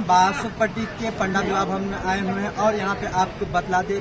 बासुपट्टी के पंडा विवाह भवन में आए हुए हैं और यहाँ पे आपको बतला दे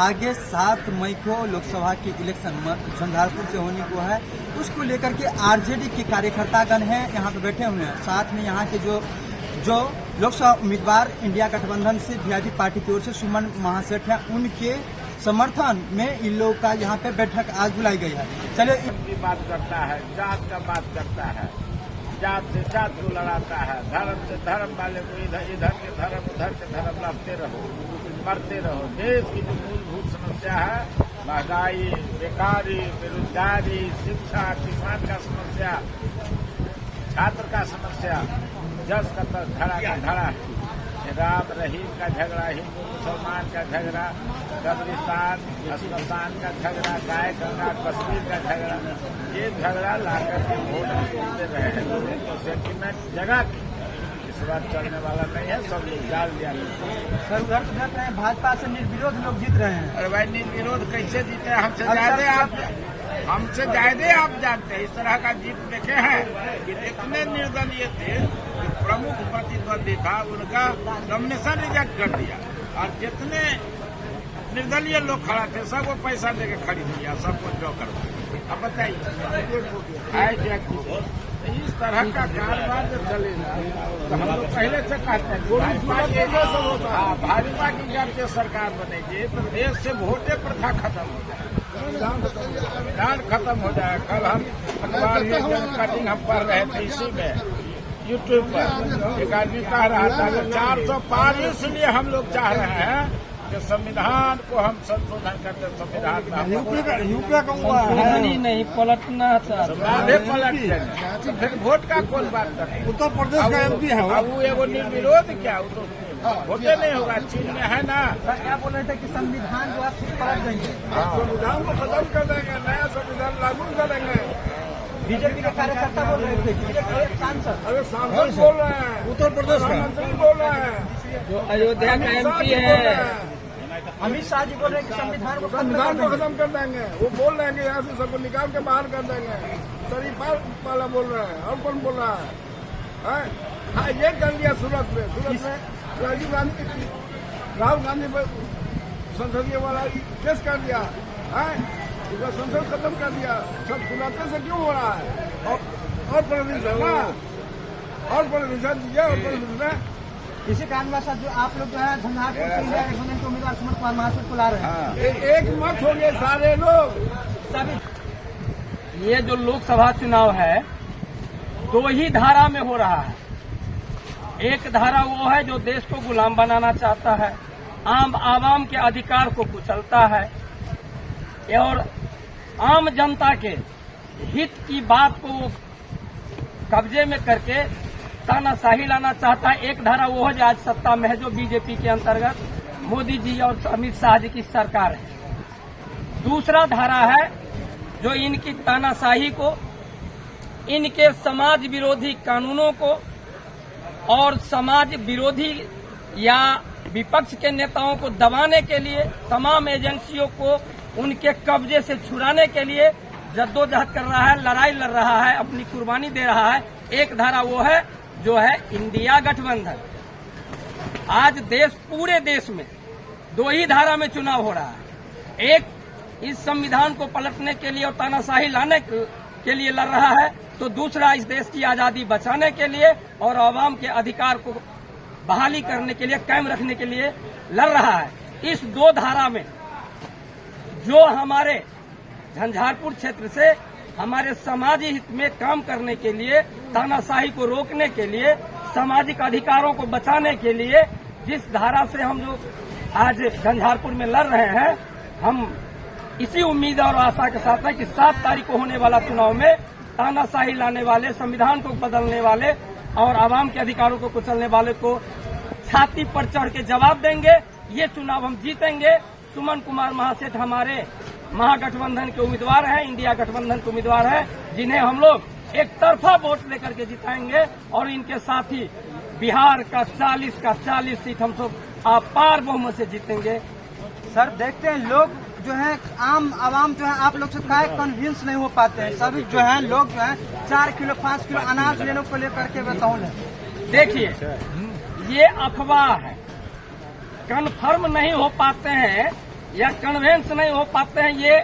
आगे 7 मई को लोकसभा की इलेक्शन झंझारपुर से होने को है। उसको लेकर के आरजेडी के कार्यकर्तागण हैं यहाँ पे बैठे हुए हैं। साथ में यहाँ के जो लोकसभा उम्मीदवार इंडिया गठबंधन से वीआईपी पार्टी की ओर से सुमन महासेठ हैं, उनके समर्थन में इन लोगों का यहाँ पे बैठक आज बुलाई गई है। चलिए बात करता है, जात का बात करता है, जात से जात को लड़ाता है, धर्म से धर्म वाले को इधर के धर्म उधर के धर्म लड़ते रहो, मरते रहो। देश की जो मूलभूत समस्या है, महंगाई, बेकारी, बेरोजगारी, शिक्षा, किसान का समस्या, छात्र का समस्या, जस का धड़ा का धड़ा, राम रहीम का झगड़ा, हिंदू मुसलमान का झगड़ा, कब्रिस्तान अस्मशान का झगड़ा, गाय गंगा कश्मीर का झगड़ा, ये झगड़ा लाकर के वोट सुनते रहे हैं लोगों को सेंटिमेंट जगह के। इस बार चलने वाला नहीं है, सब लोग डाल दिया। सर उधर देख रहे हैं भाजपा से निर्विरोध लोग जीत रहे हैं। अरे भाई निर्विरोध कैसे जीते हैं? हमसे ज्यादा आप जानते हैं। इस तरह का जीत देखे हैं कि इतने निर्दलीय थे, प्रमुख प्रतिद्वंदी था, उनका नॉमिनेशन रिजेक्ट कर दिया और जितने निर्दलीय लोग खड़ा थे सबको पैसा देके खरीद लिया, सबको ड्रॉ कर दिया। अब बताइए इस तरह का कारोबार जो चलेगा तो हम लोग पहले से कहते हैं भाजपा की जब से सरकार बनेगी तो देश से वोटे प्रथा खत्म हो जाएगा, संविधान खत्म हो जाएगा। कल हम अखबार में जब कटिंग हम पढ़ रहे थे इसी में यूट्यूब पर एक आदमी कह रहा था कि 400 पार, इसलिए हम लोग चाह रहे हैं कि संविधान को हम संशोधन करते। संविधान ही नहीं पलटना आधे पलट देंगे, फिर वोट का कौन बात करते? उत्तर प्रदेश का एमपी है अब वो एगो निर्विरोध क्या, वो तो वोटे नहीं होगा। चीन में है ना, क्या बोल रहे थे कि संविधान को आप पलट देंगे, संविधान को खत्म कर देंगे, नया संविधान लागू करेंगे। बीजेपी के कार्यकर्ता बोल रहे थे, सांसद अरे सांसद बोल रहे हैं, उत्तर प्रदेश का मंत्री बोल रहे हैं, जो अयोध्या का एमपी है अमित शाह जी बोल रहे हैं कि संविधान को खत्म कर देंगे। वो बोल रहे हैं कि यहाँ से सबको निकाल के बाहर कर देंगे। शरीफ वाला बोल रहा है, और कौन बोल रहा है? हाँ, ये कर दिया सूरत में राहुल गांधी पर संसदीय वाला केस कर दिया है, संसद खत्म कर दिया। सब खुलासे से क्यों हो रहा है? और प्रदेश है ना, और प्रदेश है, और प्रदेश है। इसी कारणवश जो आप लोग जो है झंझारपुर से इंडिया गठबंधन के उम्मीदवार सुमन कुमार महासेठ को ला रहे हैं। एक मत हो गए सारे लोग सभी। ये जो लोकसभा चुनाव है 2 ही धारा में हो रहा है। एक धारा वो है जो देश को गुलाम बनाना चाहता है, आवाम के अधिकार को कुचलता है और आम जनता के हित की बात को वो कब्जे में करके तानाशाही लाना चाहता है। एक धारा वो है जो आज सत्ता में है, जो बीजेपी के अंतर्गत मोदी जी और अमित शाह जी की सरकार है। दूसरा धारा है जो इनकी तानाशाही को, इनके समाज विरोधी कानूनों को और समाज विरोधी या विपक्ष के नेताओं को दबाने के लिए, तमाम एजेंसियों को उनके कब्जे से छुड़ाने के लिए जद्दोजहद कर रहा है, लड़ाई लड़ रहा है, अपनी कुर्बानी दे रहा है। एक धारा वो है जो है इंडिया गठबंधन। आज पूरे देश में 2 ही धारा में चुनाव हो रहा है। एक इस संविधान को पलटने के लिए और तानाशाही लाने के लिए लड़ रहा है, तो दूसरा इस देश की आजादी बचाने के लिए और आवाम के अधिकार को बहाली करने के लिए, कायम रखने के लिए लड़ रहा है। इस 2 धारा में जो हमारे झंझारपुर क्षेत्र से हमारे समाजी हित में काम करने के लिए, तानाशाही को रोकने के लिए, सामाजिक अधिकारों को बचाने के लिए जिस धारा से हम लोग आज झंझारपुर में लड़ रहे हैं, हम इसी उम्मीद और आशा के साथ है कि 7 तारीख को होने वाला चुनाव में तानाशाही लाने वाले, संविधान को बदलने वाले और आवाम के अधिकारों को कुचलने वाले को छाती पर चढ़ के जवाब देंगे। ये चुनाव हम जीतेंगे। सुमन कुमार महासेठ हमारे महागठबंधन के उम्मीदवार हैं, इंडिया गठबंधन के उम्मीदवार हैं, जिन्हें हम लोग एक तरफा वोट लेकर के जिताएंगे और इनके साथ ही बिहार का 40 सीट हम सब अपार बहुमत से जीतेंगे। सर देखते हैं लोग जो है, आम आवाम जो है आप लोग से काय कन्विंस नहीं हो पाते हैं। सभी जो है लोग जो है 4 किलो 5 किलो अनाज लेने को लेकर के बताओ। देखिए ये अफवाह है, कन्फर्म नहीं हो पाते हैं या कन्वेंस नहीं हो पाते हैं। ये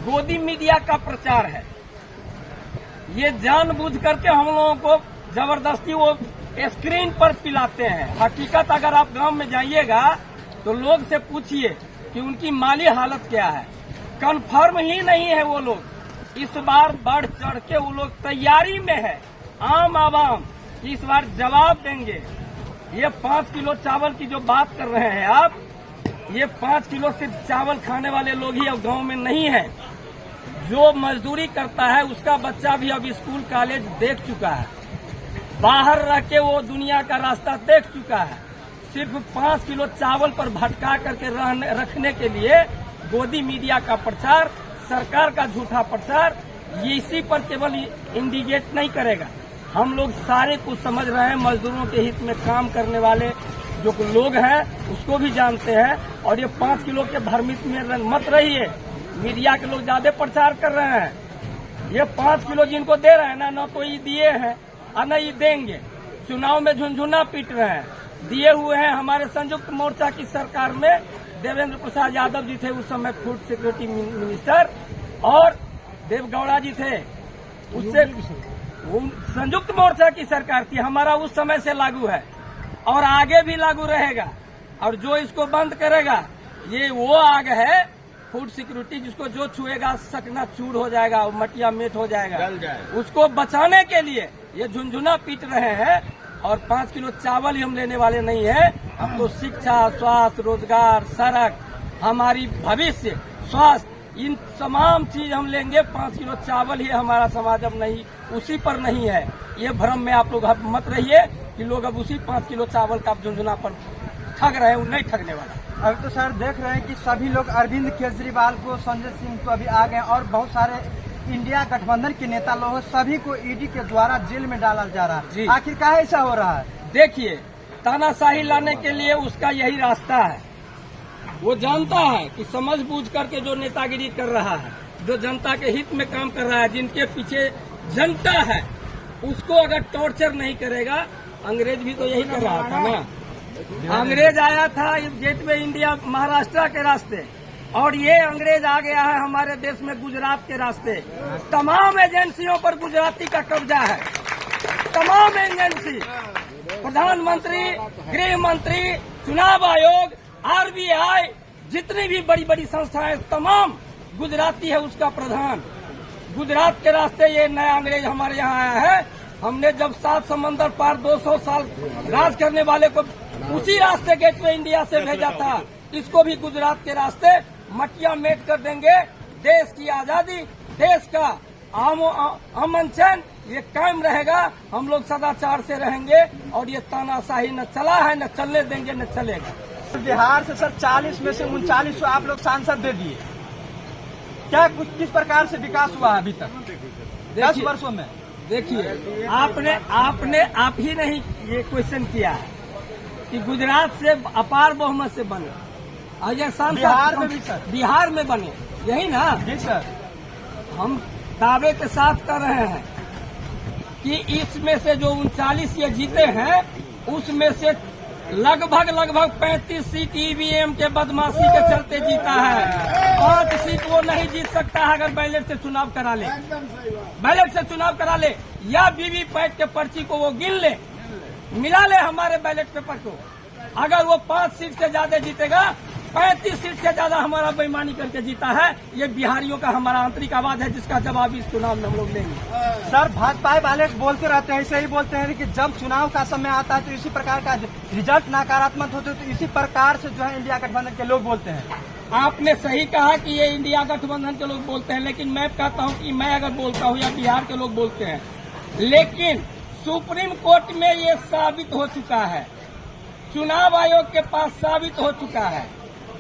गोदी मीडिया का प्रचार है। ये जानबूझ करके हम लोगों को जबरदस्ती वो स्क्रीन पर पिलाते हैं। हकीकत अगर आप गांव में जाइएगा तो लोग से पूछिए कि उनकी माली हालत क्या है। कन्फर्म ही नहीं है वो लोग। इस बार बढ़ चढ़ के वो लोग तैयारी में है। आम आवाम इस बार जवाब देंगे। ये 5 किलो चावल की जो बात कर रहे हैं आप, ये 5 किलो सिर्फ चावल खाने वाले लोग ही अब गांव में नहीं है। जो मजदूरी करता है उसका बच्चा भी अब स्कूल कॉलेज देख चुका है, बाहर रह के वो दुनिया का रास्ता देख चुका है। सिर्फ 5 किलो चावल पर भटका करके रखने के लिए गोदी मीडिया का प्रचार, सरकार का झूठा प्रचार, ये इसी पर केवल इंडिकेट नहीं करेगा। हम लोग सारे कुछ समझ रहे हैं। मजदूरों के हित में काम करने वाले जो लोग हैं उसको भी जानते हैं। और ये 5 किलो के भ्रमित में मत रहिए। मीडिया के लोग ज्यादा प्रचार कर रहे हैं। ये 5 किलो जिनको दे रहे हैं ना तो ये दिए हैं और न ये देंगे। चुनाव में झुनझुना पीट रहे हैं। दिए हुए हैं। हमारे संयुक्त मोर्चा की सरकार में देवेंद्र प्रसाद यादव जी थे, उस समय फूड सिक्योरिटी मिनिस्टर, और देवगौड़ा जी थे। उससे संयुक्त मोर्चा की सरकार थी। हमारा उस समय से लागू है और आगे भी लागू रहेगा। और जो इसको बंद करेगा ये वो आग है फूड सिक्योरिटी, जिसको जो छुएगा सकना चूर हो जाएगा और मटिया मेट हो जाएगा। उसको बचाने के लिए ये झुनझुना पीट रहे हैं। और 5 किलो चावल ही हम लेने वाले नहीं है। हम तो शिक्षा, स्वास्थ्य, रोजगार, सड़क, हमारी भविष्य, स्वास्थ्य, इन तमाम चीज हम लेंगे। 5 किलो चावल ही हमारा समाज अब नहीं, उसी पर नहीं है। ये भ्रम में आप लोग मत रहिए कि लोग अब उसी 5 किलो चावल का झुनझुना पर ठग रहे हैं। वो नहीं ठगने वाला। अभी तो सर देख रहे हैं कि सभी लोग अरविंद केजरीवाल को, संजय सिंह को अभी आ गए और बहुत सारे इंडिया गठबंधन के नेता लोग सभी को ईडी के द्वारा जेल में डाला जा रहा है। आखिर काहे ऐसा हो रहा है? देखिए, तानाशाही लाने के लिए उसका यही रास्ता है। वो जानता है कि समझ बूझ करके जो नेतागिरी कर रहा है, जो जनता के हित में काम कर रहा है, जिनके पीछे जनता है, उसको अगर टॉर्चर नहीं करेगा। अंग्रेज भी तो यही कर रहा था ना। अंग्रेज आया था गेटवे इंडिया महाराष्ट्र के रास्ते, और ये अंग्रेज आ गया है हमारे देश में गुजरात के रास्ते। तमाम एजेंसियों पर गुजराती का कब्जा है। तमाम एजेंसी, प्रधानमंत्री, गृह मंत्री, चुनाव आयोग, आरबीआई, जितनी भी बड़ी बड़ी संस्थाएं, तमाम गुजराती है उसका प्रधान। गुजरात के रास्ते ये नया अंग्रेज हमारे यहाँ आया है। हमने जब 7 समंदर पार 200 साल राज करने वाले को उसी रास्ते गेटवे इंडिया से भेजा था। इसको भी गुजरात के रास्ते मटिया मेट कर देंगे। देश की आजादी, देश का अमन चैन ये कायम रहेगा। हम लोग सदाचार से रहेंगे और ये तानाशाही न चला है, न चलने देंगे, न चलेगा। बिहार से सर 40 में से 39 आप लोग सांसद दे दिए। क्या कुछ किस प्रकार से विकास हुआ है अभी तक 10 वर्षों में? देखिए, आप ही नहीं ये क्वेश्चन किया है कि गुजरात से अपार बहुमत से बने और ये सांसद बिहार में भी सर, बिहार में बने, यही ना? जी सर। हम दावे के साथ कर रहे हैं कि इसमें से जो 39 ये जीते हैं उसमें से लगभग 35 सीट ईवीएम के बदमाशी के चलते जीता है। 5 सीट वो नहीं जीत सकता है अगर बैलेट से चुनाव करा ले। बैलेट से चुनाव करा ले या वीवीपैट के पर्ची को वो गिन ले, मिला ले हमारे बैलेट पेपर को। अगर वो 5 सीट से ज्यादा जीतेगा, 35 सीट से ज्यादा हमारा बेईमानी करके जीता है। ये बिहारियों का हमारा आंतरिक आवाज है, जिसका जवाब इस चुनाव में हम लोग लेंगे। सर भाजपा वाले बोलते रहते हैं, ऐसे ही बोलते हैं कि जब चुनाव का समय आता है तो इसी प्रकार का रिजल्ट नकारात्मक होते तो इसी प्रकार से जो है इंडिया गठबंधन के लोग बोलते हैं। आपने सही कहा कि ये इंडिया गठबंधन के लोग बोलते हैं, लेकिन मैं कहता हूं कि मैं अगर बोलता हूं या बिहार के लोग बोलते हैं, लेकिन सुप्रीम कोर्ट में ये साबित हो चुका है, चुनाव आयोग के पास साबित हो चुका है।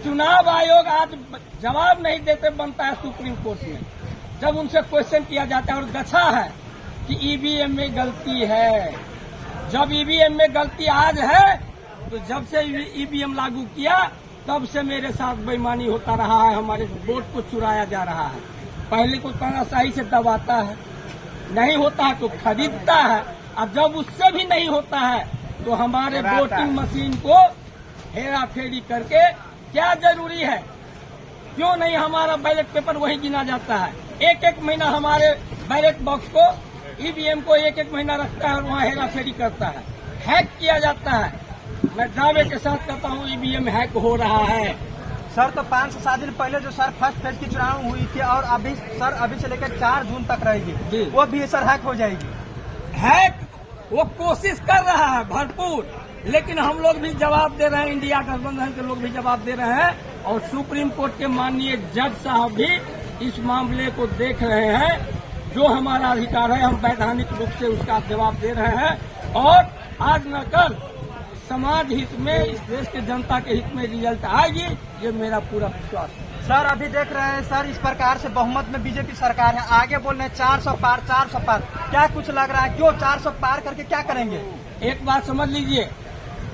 चुनाव आयोग आज जवाब नहीं देते बनता है सुप्रीम कोर्ट में, जब उनसे क्वेश्चन किया जाता है और गछा है कि ईवीएम में गलती है। जब ईवीएम में गलती आज है तो जब से ईवीएम लागू किया तब से मेरे साथ बेईमानी होता रहा है, हमारे वोट को चुराया जा रहा है। पहले को तानाशाही से दबाता है, नहीं होता है तो खरीदता है, और जब उससे भी नहीं होता है तो हमारे कराता वोटिंग है। मशीन को हेरा फेरी करके क्या जरूरी है? क्यों नहीं हमारा बैलेट पेपर वही गिना जाता है? एक एक महीना हमारे बैलेट बॉक्स को, ईवीएम को एक एक महीना रखता है और वहाँ हेरा फेरी करता है, हैक किया जाता है। मैं दावे के साथ कहता हूँ ईवीएम हैक हो रहा है। सर तो 5 से 7 दिन पहले जो सर फर्स्ट फेज की चुनाव हुई थी और अभी सर अभी से लेकर 4 जून तक जी। रहेगी, वो भी सर हैक हो जाएगी। हैक वो कोशिश कर रहा है भरपूर, लेकिन हम लोग भी जवाब दे रहे हैं, इंडिया गठबंधन के लोग भी जवाब दे रहे हैं और सुप्रीम कोर्ट के माननीय जज साहब भी इस मामले को देख रहे हैं। जो हमारा अधिकार है हम वैधानिक रूप से उसका जवाब दे रहे हैं और आज न कल समाज हित में, इस देश के जनता के हित में रिजल्ट आएगी, ये मेरा पूरा विश्वास है। सर अभी देख रहे हैं सर इस प्रकार से बहुमत में बीजेपी सरकार है, आगे बोल रहे हैं 400 पार 400 पार, क्या कुछ लग रहा है? क्यों 400 पार करके क्या करेंगे? एक बात समझ लीजिए,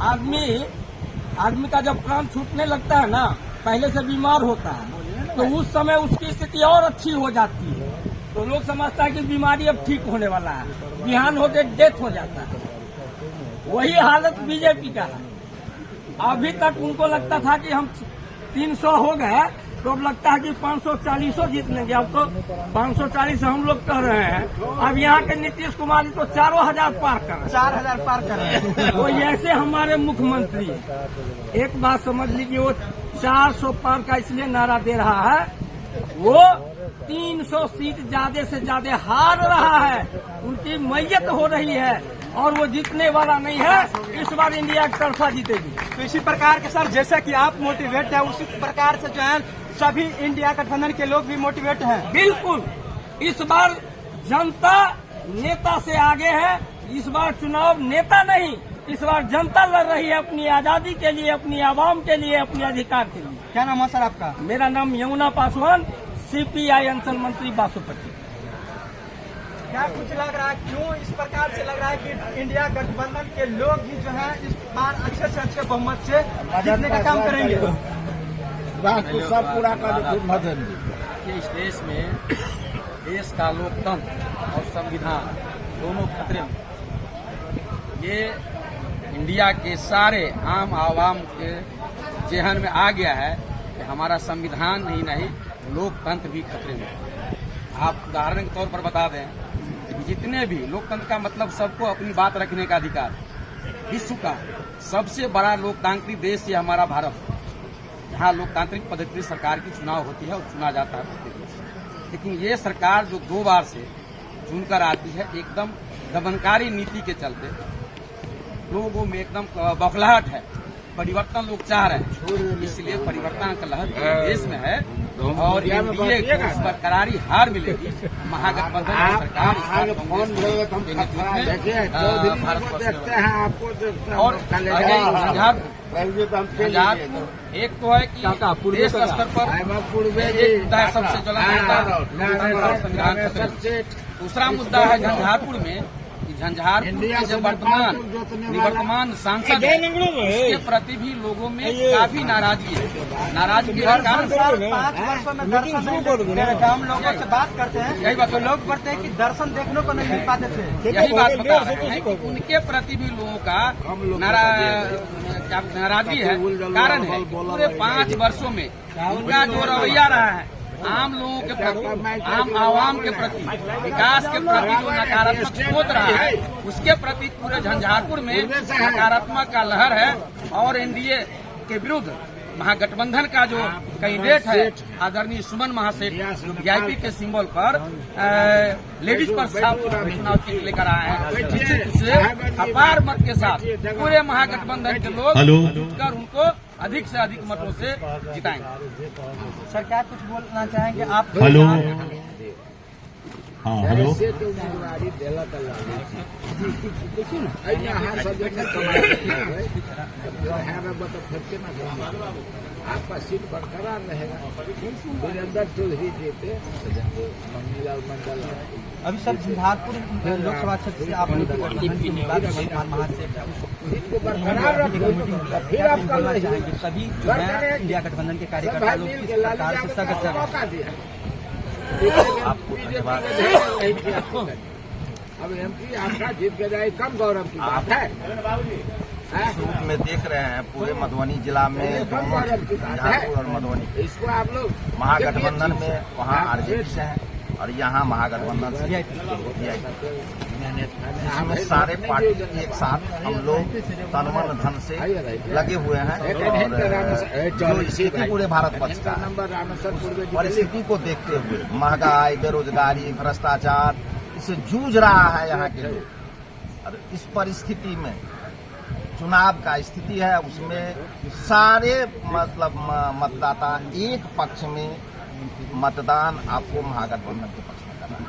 आदमी का जब प्राण छूटने लगता है ना, पहले से बीमार होता है तो उस समय उसकी स्थिति और अच्छी हो जाती है, तो लोग समझता है कि बीमारी अब ठीक होने वाला है, बिहान होते डेथ हो जाता है। वही हालत बीजेपी का है। अभी तक उनको लगता था कि हम 300 हो गए तो अब लगता है कि 540 जीत लेंगे। अब तो 540 हम लोग कह रहे हैं। अब यहाँ के नीतीश कुमार जी तो 4000 पार कर रहे हैं। 4000 पार कर रहे हैं। वो ऐसे हमारे मुख्यमंत्री हैं। एक बात समझ लीजिए, वो 400 पार का इसलिए नारा दे रहा है, वो 300 सीट ज्यादा से ज्यादा हार रहा है, उनकी मैयत हो रही है और वो जीतने वाला नहीं है। इस बार इंडिया की तरफा जीतेगी। तो इसी प्रकार के सर जैसे कि आप मोटिवेट है, उसी प्रकार से जो है सभी इंडिया गठबंधन के लोग भी मोटिवेट हैं। बिल्कुल, इस बार जनता नेता से आगे है। इस बार चुनाव नेता नहीं, इस बार जनता लड़ रही है अपनी आजादी के लिए, अपनी आवाम के लिए, अपने अधिकार के लिए। क्या नाम है सर आपका? मेरा नाम यमुना पासवान, सीपीआई अंचल मंत्री बासुपट्टी। क्या कुछ लग रहा है, क्यों इस प्रकार से लग रहा है कि इंडिया गठबंधन के लोग भी जो है इस बार अच्छे से अच्छे बहुमत से जीतने का काम करेंगे? सब पूरा कर मदन कि इस देश में देश का लोकतंत्र और संविधान दोनों खतरे में। ये इंडिया के सारे आम आवाम के जेहन में आ गया है कि हमारा संविधान ही नहीं लोकतंत्र भी खतरे में। आप उदाहरण के तौर पर बता दें कि जितने भी लोकतंत्र का मतलब सबको अपनी बात रखने का अधिकार, विश्व का सबसे बड़ा लोकतांत्रिक देश ये हमारा भारत है। यहाँ लोकतांत्रिक पद्धति सरकार की चुनाव होती है और चुना जाता है। लेकिन ये सरकार जो 2 बार से चुनकर आती है, एकदम दमनकारी नीति के चलते लोगों में एकदम बौखलाहट है। परिवर्तन लोग चाह रहे हैं, इसलिए परिवर्तन का लहर पूरे देश में है और एनडीए को इस पर करारी हार मिलेगी। महागठबंधन की सरकार इस बार कांग्रेस के नेतृत्व में भारतवर्ष में। और झंझारपुर एक तो है कि देश स्तर पर एक मुद्दा है सबसे ज्वलंत संविधान खतरे। दूसरा मुद्दा है झंझारपुर में कि झंझारपुर के जो निवर्तमान सांसद हैं, उसके प्रति भी लोगों में काफी नाराजगी है। नाराजगी का कारण 5 वर्षों में दर्शन नहीं, हम लोगों से बात करते हैं, यही बात तो लोग कहते हैं कि दर्शन देखने को नहीं मिल पाते थे। यही बात बता रहे हैं कि उनके प्रति भी लोगों का नाराजगी है। कारण है पूरे 5 वर्षों में उनका जो रवैया रहा है आम लोगों के प्रति, आम आवाम के प्रति, विकास के प्रति जो नकारात्मक सोच रहा है, उसके प्रति पूरे झंझारपुर में नकारात्मक का लहर है। और एनडीए के विरुद्ध महागठबंधन का जो कैंडिडेट है आदरणीय सुमन महासेठ, जो वीआईपी के सिंबल पर लेडीज पर चुनाव जीत लेकर आए हैं, निश्चित से अपार मत के साथ पूरे महागठबंधन के लोग जीतकर उनको अधिक से अधिक मतों से जिताएंगे। सर क्या कुछ बोलना चाहेंगे आप? हेलो, हाँ हेलो। आपका सीट बरकरार रहेगा। वीरेंद्र चौधरी जीते, मंगीलाल मंडल अभी सर झंझारपुर लोकसभा क्षेत्र से आप बरकरार रखेंगे। फिर आप कल चाहेंगे सभी जो है इंडिया गठबंधन के कार्यकर्ता लोग किस प्रकार से सगत मौका दिया। आपको धन्यवाद। अब MP आपका जीत के जाए कम गौरव की बात है। इस रूप में देख रहे हैं पूरे मधुबनी जिला में दोनों झंझारपुर और मधुबनी इसको आप लोग महागठबंधन में वहाँ आरजेडी से है और यहाँ महागठबंधन से इसमें सारे पार्टी एक साथ हम लोग तन मन धन से लगे हुए हैं और जो स्थिति पूरे भारत वर्ष का है, परिस्थिति को देखते हुए महंगाई, बेरोजगारी, भ्रष्टाचार इससे जूझ रहा है यहाँ के लोग। और इस परिस्थिति में चुनाव का स्थिति है, उसमें सारे मतलब मतदाता एक पक्ष में मतदान आपको महागठबंधन के पक्ष में कर रहा है।